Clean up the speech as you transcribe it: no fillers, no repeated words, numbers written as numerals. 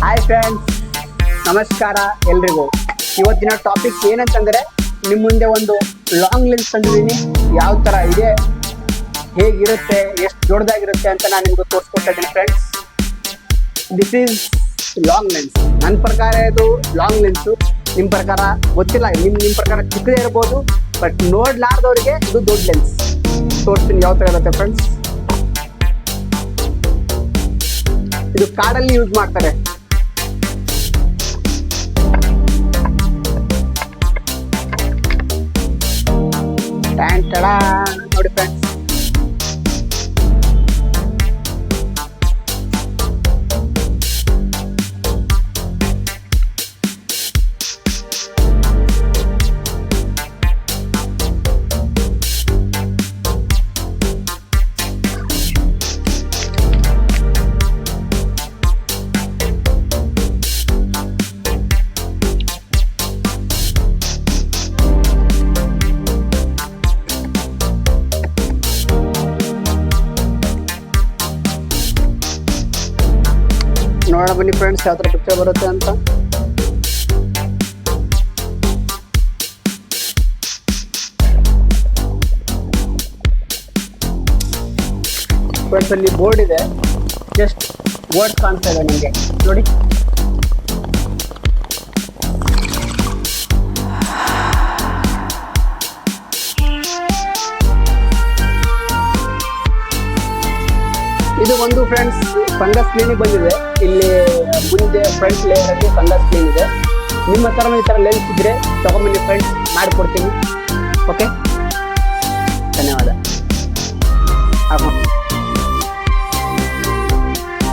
Hi friends, ನಮಸ್ಕಾರ ಎಲ್ರಿಗೂ. ಇವತ್ತಿನ ಟಾಪಿಕ್ ಏನಂತಂದರೆ, ನಿಮ್ಮ ಮುಂದೆ ಒಂದು ಲಾಂಗ್ ಲೆನ್ಸ್ ತಂದಿದ್ದೀನಿ. ಯಾವ ಥರ ಇದೆ, ಹೇಗಿರುತ್ತೆ, ಎಷ್ಟು ದೊಡ್ಡದಾಗಿರುತ್ತೆ ಅಂತ ನಾನು ನಿಮ್ಗೆ ತೋರಿಸ್ಕೊಡ್ತಾ ಇದ್ದೀನಿ friends. This is long lens. ನನ್ನ ಪ್ರಕಾರ ಇದು ಲಾಂಗ್ ಲೆನ್ಸು. ನಿಮ್ಮ ಪ್ರಕಾರ ಗೊತ್ತಿಲ್ಲ, ನಿಮ್ಮ ಪ್ರಕಾರ ಚಿಕ್ಕದೇ ಇರ್ಬೋದು, ಬಟ್ ನೋಡ್ಲಾರ್ದವ್ರಿಗೆ ಇದು ದೊಡ್ಡ ಲೆನ್ಸ್. ತೋರಿಸ್ತೀನಿ ಯಾವ ಥರ ಇರುತ್ತೆ ಫ್ರೆಂಡ್ಸ್. ಇದು ಕಾಡಲ್ಲಿ ಯೂಸ್ ಮಾಡ್ತಾರೆ. ನೋಡಿ ಫ್ರೆಂಡ್ಸ್, ನೋಡೋಣ ಬನ್ನಿ ಫ್ರೆಂಡ್ಸ್, ಯಾವ ಥರ ಪಿಕ್ಚರ್ ಬರುತ್ತೆ ಅಂತ. ಫ್ರೆಂಡ್ಸ್, ಅಲ್ಲಿ ಬೋರ್ಡ್ ಇದೆ, ಜಸ್ಟ್ ವರ್ಡ್ ಕಾಣ್ತಾ ಇದೆ ನನಗೆ ನೋಡಿ. ಇದು ಒಂದು ಫ್ರೆಂಡ್ಸ್ ಫಂಗಸ್ ಕ್ಲೀನಿಗೆ ಬಂದಿದೆ. ಇಲ್ಲಿ ಮುಂದೆ ಫ್ರಂಟ್ ಲೇಯರಲ್ಲಿ ಫಂಗಸ್ ಕ್ಲೀನ್ ಇದೆ. ನಿಮ್ಮ ಹತ್ರ ಈ ಥರ ಲೆನ್ಸ್ ಇದ್ದರೆ ತಗೊಂಬನ್ನಿ ಫ್ರೆಂಡ್ಸ್, ಮಾಡಿಕೊಡ್ತೀನಿ. ಓಕೆ, ಧನ್ಯವಾದ.